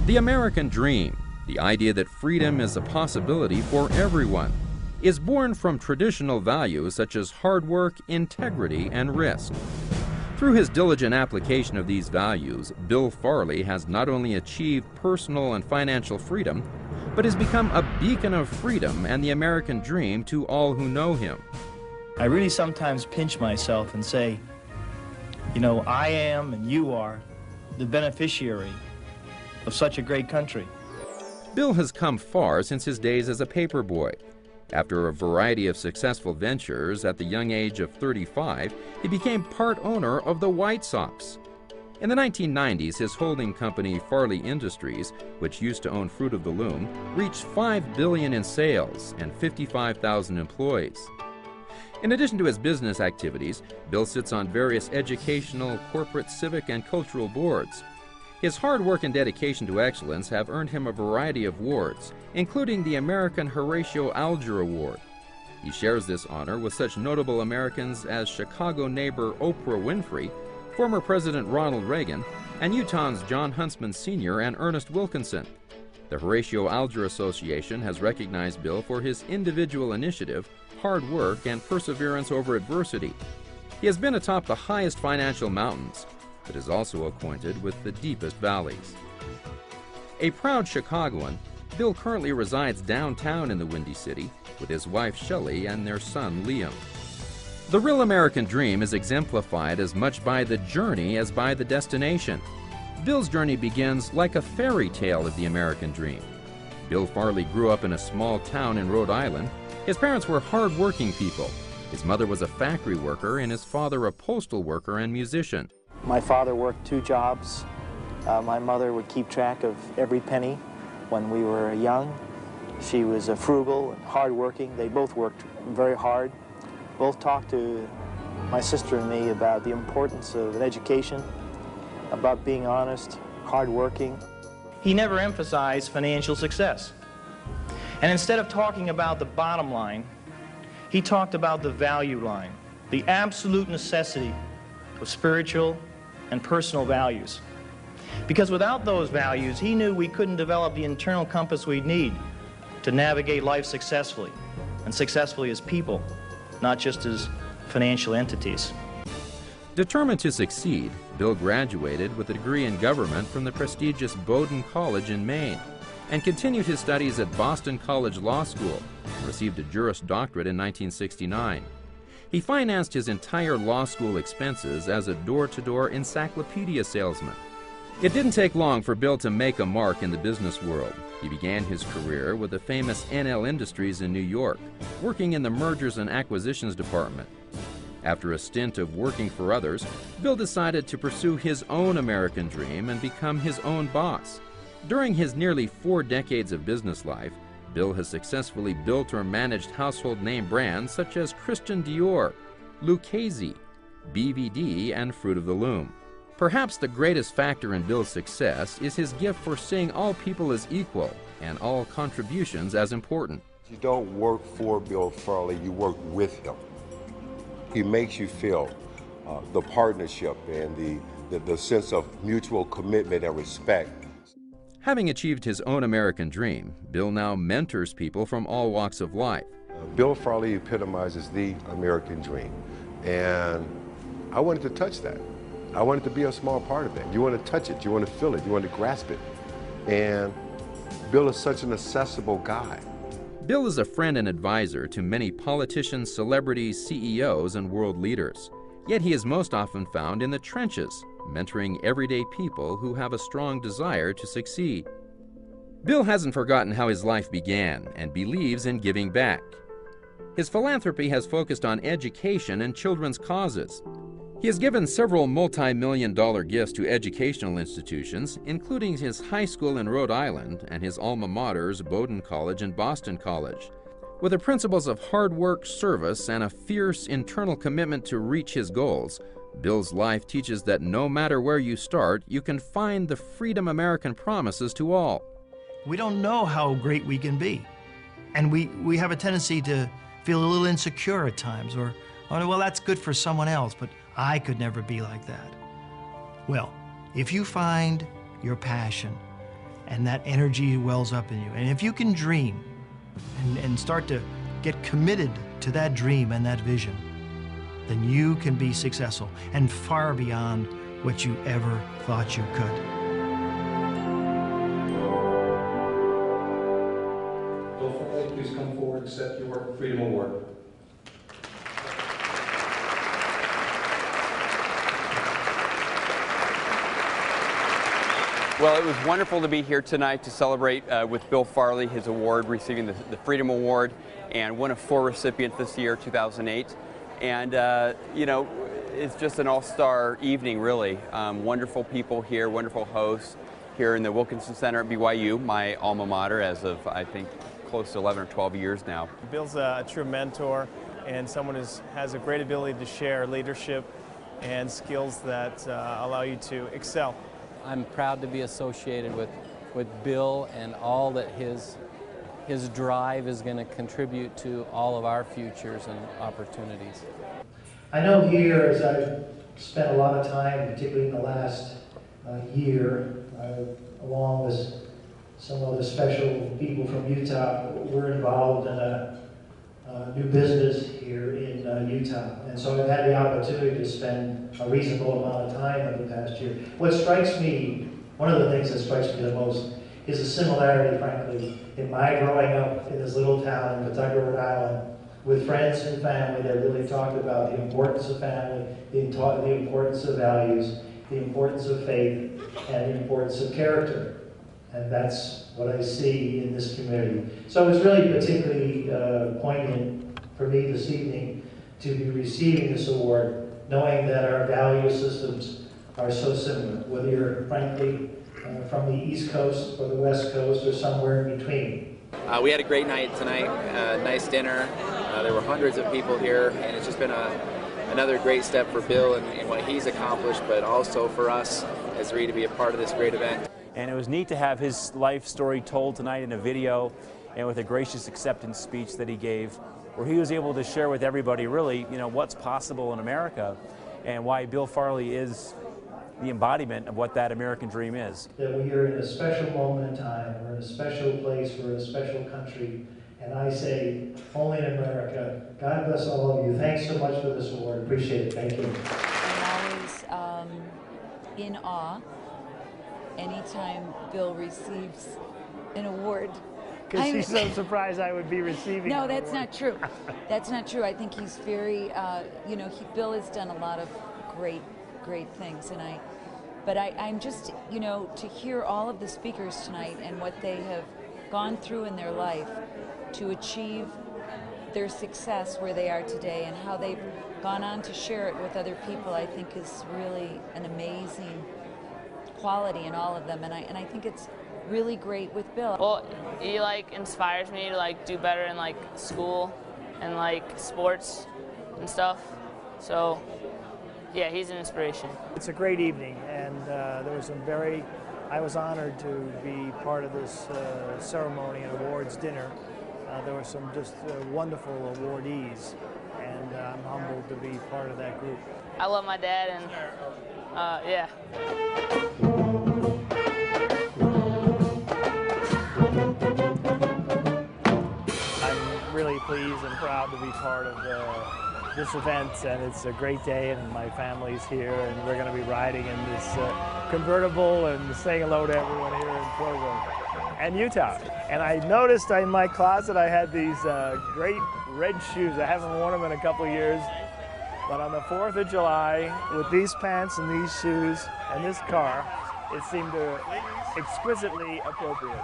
The American dream, the idea that freedom is a possibility for everyone, is born from traditional values such as hard work, integrity, and risk. Through his diligent application of these values, Bill Farley has not only achieved personal and financial freedom, but has become a beacon of freedom and the American dream to all who know him. I really sometimes pinch myself and say, you know, I am and you are the beneficiary of such a great country. Bill has come far since his days as a paper boy. After a variety of successful ventures, at the young age of 35, he became part owner of the White Sox. In the 1990s, his holding company, Farley Industries, which used to own Fruit of the Loom, reached $5 billion in sales and 55,000 employees. In addition to his business activities, Bill sits on various educational, corporate, civic, and cultural boards. His hard work and dedication to excellence have earned him a variety of awards, including the American Horatio Alger Award. He shares this honor with such notable Americans as Chicago neighbor Oprah Winfrey, former President Ronald Reagan, and Utah's John Huntsman Sr. and Ernest Wilkinson. The Horatio Alger Association has recognized Bill for his individual initiative, hard work, and perseverance over adversity. He has been atop the highest financial mountains, but is also acquainted with the deepest valleys. A proud Chicagoan, Bill currently resides downtown in the Windy City with his wife Shelley and their son Liam. The real American dream is exemplified as much by the journey as by the destination. Bill's journey begins like a fairy tale of the American dream. Bill Farley grew up in a small town in Rhode Island. His parents were hard-working people. His mother was a factory worker and his father a postal worker and musician. My father worked 2 jobs. My mother would keep track of every penny when we were young. She was frugal and hardworking. They both worked very hard. Both talked to my sister and me about the importance of an education, about being honest, hardworking. He never emphasized financial success. And instead of talking about the bottom line, he talked about the value line, the absolute necessity of spiritual and personal values. Because without those values, he knew we couldn't develop the internal compass we'd need to navigate life successfully, and successfully as people, not just as financial entities. Determined to succeed, Bill graduated with a degree in government from the prestigious Bowdoin College in Maine and continued his studies at Boston College Law School and received a Juris Doctorate in 1969. He financed his entire law school expenses as a door-to-door encyclopedia salesman. It didn't take long for Bill to make a mark in the business world. He began his career with the famous NL Industries in New York, working in the mergers and acquisitions department. After a stint of working for others, Bill decided to pursue his own American dream and become his own boss. During his nearly 4 decades of business life, Bill has successfully built or managed household name brands such as Christian Dior, Lucchese, BVD, and Fruit of the Loom. Perhaps the greatest factor in Bill's success is his gift for seeing all people as equal and all contributions as important. You don't work for Bill Farley, you work with him. He makes you feel the partnership and the sense of mutual commitment and respect. Having achieved his own American dream, Bill now mentors people from all walks of life. Bill Farley epitomizes the American dream, and I wanted to touch that. I wanted to be a small part of that. You want to touch it, you want to feel it, you want to grasp it. And Bill is such an accessible guy. Bill is a friend and advisor to many politicians, celebrities, CEOs, and world leaders. Yet he is most often found in the trenches, mentoring everyday people who have a strong desire to succeed. Bill hasn't forgotten how his life began and believes in giving back. His philanthropy has focused on education and children's causes. He has given several multi-million-dollar gifts to educational institutions, including his high school in Rhode Island and his alma maters, Bowdoin College and Boston College. With the principles of hard work, service, and a fierce internal commitment to reach his goals, Bill's life teaches that no matter where you start, you can find the freedom American promises to all. We don't know how great we can be. And we have a tendency to feel a little insecure at times, or, oh, well, that's good for someone else, but I could never be like that. Well, if you find your passion and that energy wells up in you. And if you can dream and start to get committed to that dream and that vision, then you can be successful and far beyond what you ever thought you could. Bill Farley, please come forward and accept your Freedom Award. Well, it was wonderful to be here tonight to celebrate with Bill Farley, his award, receiving the Freedom Award, and one of 4 recipients this year, 2008. And, you know, it's just an all-star evening, really. Wonderful people here, wonderful hosts here in the Wilkinson Center at BYU, my alma mater as of, I think, close to 11 or 12 years now. Bill's a true mentor and someone who has a great ability to share leadership and skills that allow you to excel. I'm proud to be associated with Bill and all that his drive is going to contribute to all of our futures and opportunities. I know here, as I've spent a lot of time, particularly in the last year, along with some other special people from Utah, we're involved in a new business here in Utah. And so I've had the opportunity to spend a reasonable amount of time over the past year. What strikes me, one of the things that strikes me the most, is a similarity, frankly, in my growing up in this little town in Pawtucket, Rhode Island, with friends and family that really talked about the importance of family, the importance of values, the importance of faith, and the importance of character. And that's what I see in this community. So it's really particularly poignant for me this evening to be receiving this award, knowing that our value systems are so similar, whether you're, frankly, from the East Coast or the West Coast or somewhere in between. We had a great night tonight, nice dinner. There were hundreds of people here, and it's just been another great step for Bill and what he's accomplished, but also for us as Reed to be a part of this great event. And it was neat to have his life story told tonight in a video and with a gracious acceptance speech that he gave, where he was able to share with everybody really, you know, what's possible in America and why Bill Farley is the embodiment of what that American dream is. That we are in a special moment in time, we're in a special place, we're in a special country, and I say, only in America. God bless all of you. Thanks so much for this award. Appreciate it. Thank you. I'm always in awe anytime Bill receives an award. Because she's so surprised I would be receiving No, an that's award. not true. That's not true. I think he's very, you know, Bill has done a lot of great things, and I'm just, you know, to hear all of the speakers tonight and what they have gone through in their life to achieve their success where they are today and how they've gone on to share it with other people, I think is really an amazing quality in all of them, and I think it's really great with Bill. Well, he like inspires me to like do better in like school and like sports and stuff. So yeah, he's an inspiration. It's a great evening, and there was some I was honored to be part of this ceremony and awards dinner. There were some just wonderful awardees, and I'm humbled to be part of that group. I love my dad, and yeah. I'm really pleased and proud to be part of this event, and it's a great day, and my family's here, and we're going to be riding in this convertible and saying hello to everyone here in Provo and Utah. And I noticed in my closet I had these great red shoes. I haven't worn them in a couple of years, but on the 4th of July, with these pants and these shoes and this car, it seemed exquisitely appropriate.